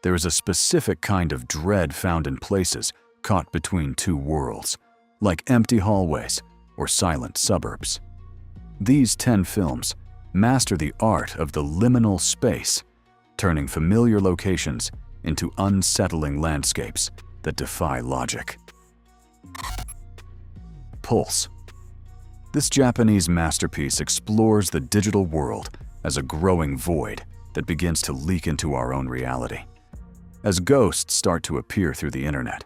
There is a specific kind of dread found in places caught between two worlds, like empty hallways or silent suburbs. These 10 films master the art of the liminal space, turning familiar locations into unsettling landscapes that defy logic. Pulse. This Japanese masterpiece explores the digital world as a growing void that begins to leak into our own reality. As ghosts start to appear through the internet,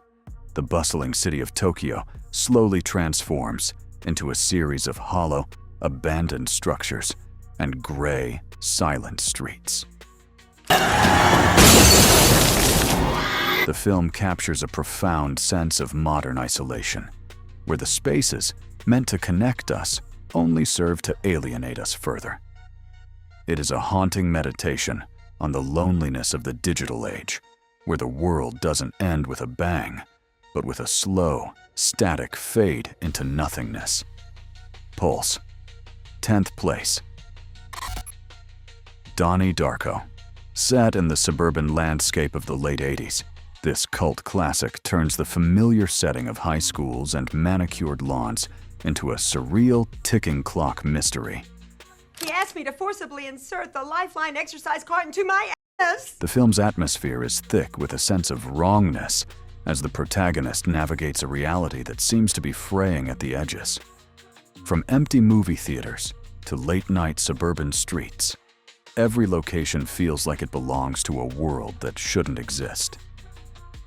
the bustling city of Tokyo slowly transforms into a series of hollow, abandoned structures and gray, silent streets. The film captures a profound sense of modern isolation, where the spaces meant to connect us only serve to alienate us further. It is a haunting meditation on the loneliness of the digital age, where the world doesn't end with a bang, but with a slow, static fade into nothingness. Pulse. 10th place. Donnie Darko. Set in the suburban landscape of the late 80s, this cult classic turns the familiar setting of high schools and manicured lawns into a surreal ticking clock mystery. He asked me to forcibly insert the Lifeline exercise card into my ass. The film's atmosphere is thick with a sense of wrongness as the protagonist navigates a reality that seems to be fraying at the edges. From empty movie theaters to late-night suburban streets, every location feels like it belongs to a world that shouldn't exist.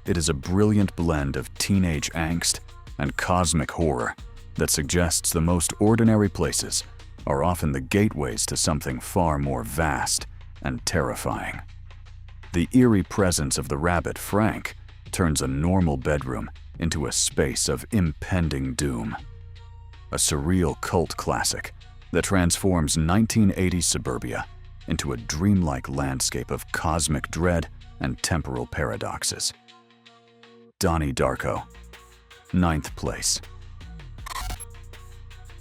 It is a brilliant blend of teenage angst and cosmic horror that suggests the most ordinary places are often the gateways to something far more vast and terrifying. The eerie presence of the rabbit Frank turns a normal bedroom into a space of impending doom. A surreal cult classic that transforms 1980s suburbia into a dreamlike landscape of cosmic dread and temporal paradoxes. Donnie Darko. 9th place.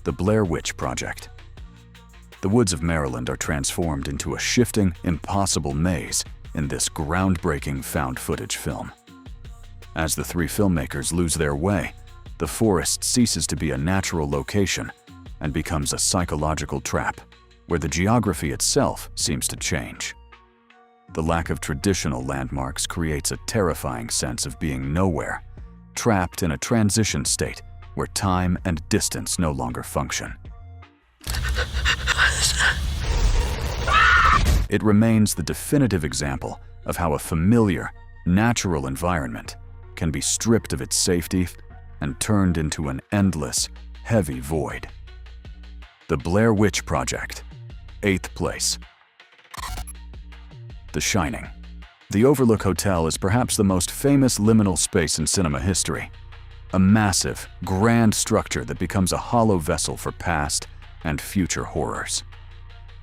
The Blair Witch Project. The woods of Maryland are transformed into a shifting, impossible maze in this groundbreaking found footage film. As the three filmmakers lose their way, the forest ceases to be a natural location and becomes a psychological trap, where the geography itself seems to change. The lack of traditional landmarks creates a terrifying sense of being nowhere, trapped in a transition state where time and distance no longer function. It remains the definitive example of how a familiar, natural environment can be stripped of its safety and turned into an endless, heavy void. The Blair Witch Project. 8th place. The Shining. The Overlook Hotel is perhaps the most famous liminal space in cinema history. A massive, grand structure that becomes a hollow vessel for past and future horrors.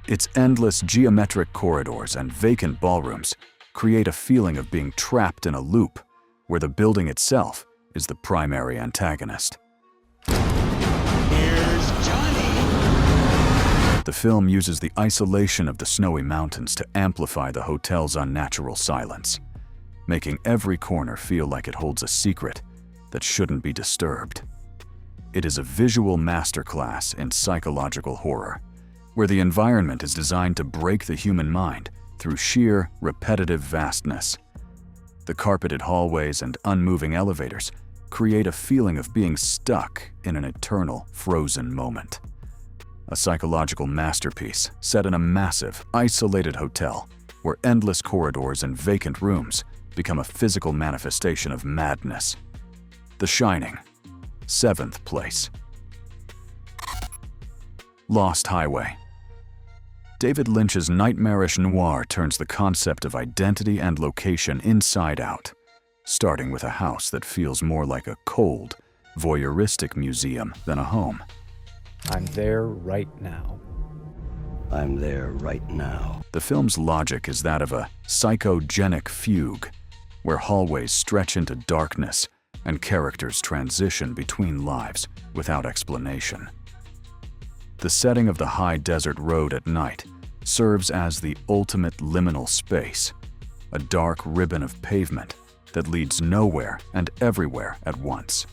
Its endless geometric corridors and vacant ballrooms create a feeling of being trapped in a loop where the building itself is the primary antagonist. Here's Johnny. The film uses the isolation of the snowy mountains to amplify the hotel's unnatural silence, making every corner feel like it holds a secret that shouldn't be disturbed. It is a visual masterclass in psychological horror, where the environment is designed to break the human mind through sheer, repetitive vastness. The carpeted hallways and unmoving elevators create a feeling of being stuck in an eternal, frozen moment. A psychological masterpiece set in a massive, isolated hotel where endless corridors and vacant rooms become a physical manifestation of madness. The Shining. 7th place. Lost Highway. David Lynch's nightmarish noir turns the concept of identity and location inside out, starting with a house that feels more like a cold, voyeuristic museum than a home. I'm there right now. I'm there right now. The film's logic is that of a psychogenic fugue, where hallways stretch into darkness and characters transition between lives without explanation. The setting of the high desert road at night serves as the ultimate liminal space, a dark ribbon of pavement that leads nowhere and everywhere at once.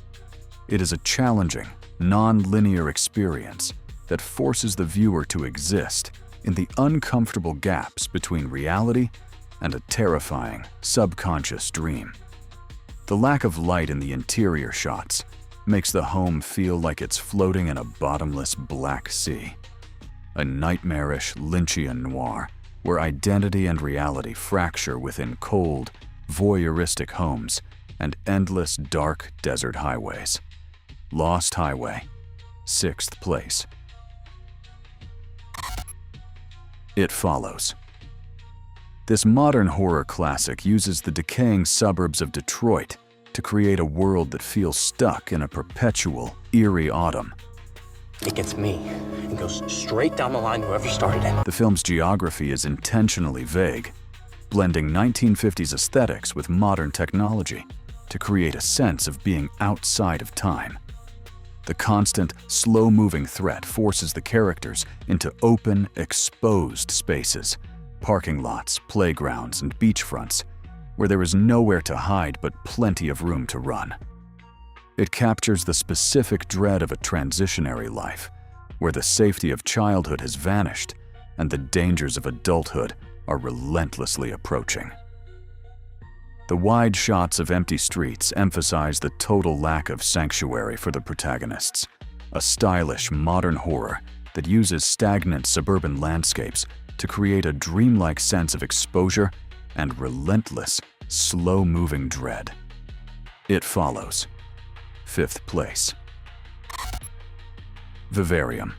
It is a challenging, non-linear experience that forces the viewer to exist in the uncomfortable gaps between reality and a terrifying, subconscious dream. The lack of light in the interior shots makes the home feel like it's floating in a bottomless black sea. A nightmarish Lynchian noir where identity and reality fracture within cold, voyeuristic homes and endless dark desert highways. Lost Highway, 6th place. It Follows. This modern horror classic uses the decaying suburbs of Detroit to create a world that feels stuck in a perpetual, eerie autumn. It gets me and goes straight down the line whoever started it. The film's geography is intentionally vague, blending 1950s aesthetics with modern technology to create a sense of being outside of time. The constant, slow-moving threat forces the characters into open, exposed spaces, parking lots, playgrounds, and beachfronts, where there is nowhere to hide but plenty of room to run. It captures the specific dread of a transitionary life, where the safety of childhood has vanished and the dangers of adulthood are relentlessly approaching. The wide shots of empty streets emphasize the total lack of sanctuary for the protagonists, a stylish modern horror that uses stagnant suburban landscapes to create a dreamlike sense of exposure and relentless, slow-moving dread. It Follows, 5th place. Vivarium.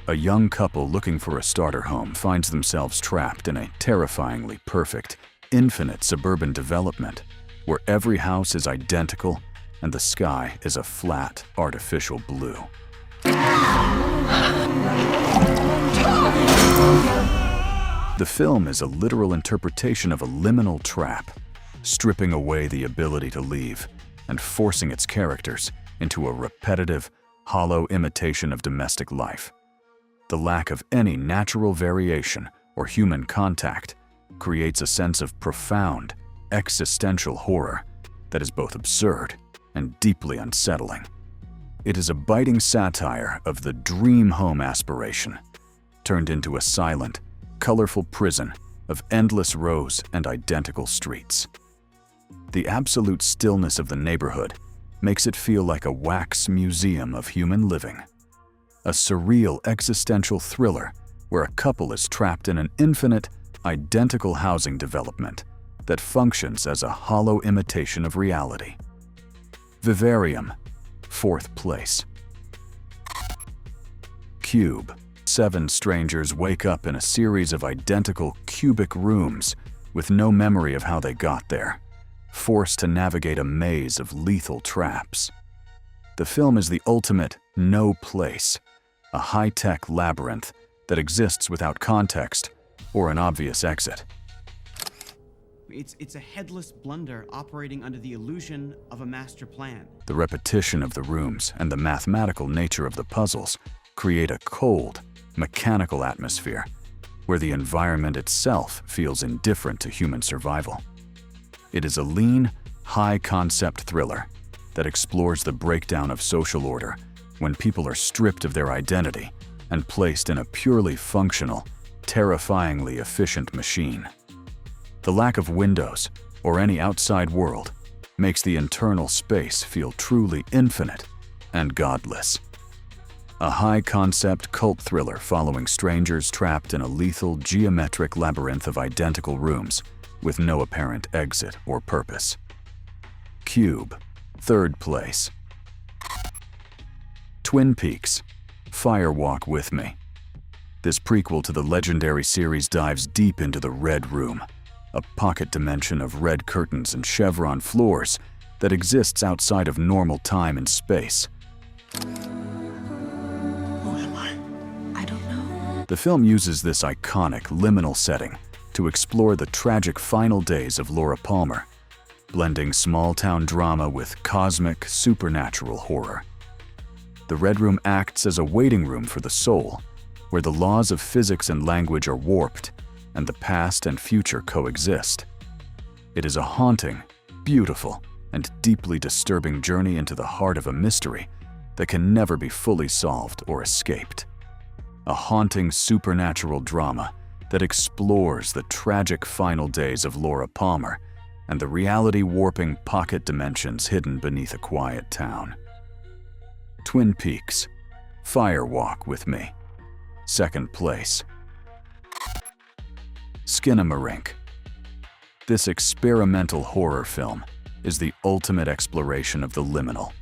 A young couple looking for a starter home finds themselves trapped in a terrifyingly perfect, infinite suburban development where every house is identical and the sky is a flat, artificial blue. The film is a literal interpretation of a liminal trap, stripping away the ability to leave and forcing its characters into a repetitive, hollow imitation of domestic life. The lack of any natural variation or human contact creates a sense of profound, existential horror that is both absurd and deeply unsettling. It is a biting satire of the dream home aspiration, turned into a silent, colorful prison of endless rows and identical streets. The absolute stillness of the neighborhood makes it feel like a wax museum of human living. A surreal existential thriller where a couple is trapped in an infinite, identical housing development that functions as a hollow imitation of reality. Vivarium, 4th place. Cube. 7 strangers wake up in a series of identical cubic rooms with no memory of how they got there, forced to navigate a maze of lethal traps. The film is the ultimate no place, a high-tech labyrinth that exists without context or an obvious exit. It's a headless blunder operating under the illusion of a master plan. The repetition of the rooms and the mathematical nature of the puzzles create a cold, mechanical atmosphere where the environment itself feels indifferent to human survival. It is a lean, high-concept thriller that explores the breakdown of social order when people are stripped of their identity and placed in a purely functional, terrifyingly efficient machine. The lack of windows or any outside world makes the internal space feel truly infinite and godless. A high-concept cult thriller following strangers trapped in a lethal geometric labyrinth of identical rooms with no apparent exit or purpose. Cube, 3rd place. Twin Peaks, Fire Walk With Me. This prequel to the legendary series dives deep into the Red Room, a pocket dimension of red curtains and chevron floors that exists outside of normal time and space. The film uses this iconic liminal setting to explore the tragic final days of Laura Palmer, blending small-town drama with cosmic, supernatural horror. The Red Room acts as a waiting room for the soul, where the laws of physics and language are warped, and the past and future coexist. It is a haunting, beautiful, and deeply disturbing journey into the heart of a mystery that can never be fully solved or escaped. A haunting supernatural drama that explores the tragic final days of Laura Palmer and the reality-warping pocket dimensions hidden beneath a quiet town. Twin Peaks, Fire Walk with Me. Second place. Skinamarink. This experimental horror film is the ultimate exploration of the liminal,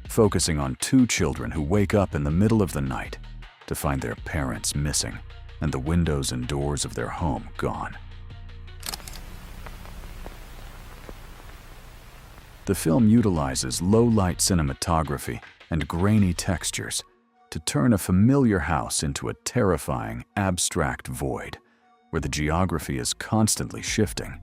focusing on two children who wake up in the middle of the night to find their parents missing and the windows and doors of their home gone. The film utilizes low-light cinematography and grainy textures to turn a familiar house into a terrifying, abstract void where the geography is constantly shifting.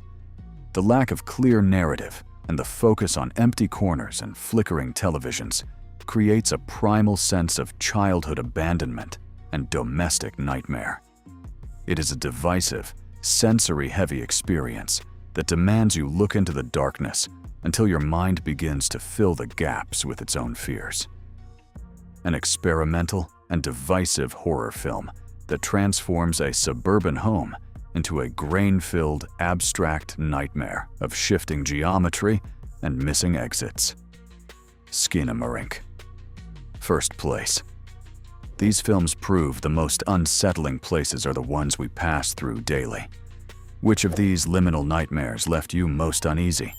The lack of clear narrative and the focus on empty corners and flickering televisions creates a primal sense of childhood abandonment and domestic nightmare. It is a divisive, sensory-heavy experience that demands you look into the darkness until your mind begins to fill the gaps with its own fears. An experimental and divisive horror film that transforms a suburban home into a grain-filled, abstract nightmare of shifting geometry and missing exits. Skinamarink. First place. These films prove the most unsettling places are the ones we pass through daily. Which of these liminal nightmares left you most uneasy?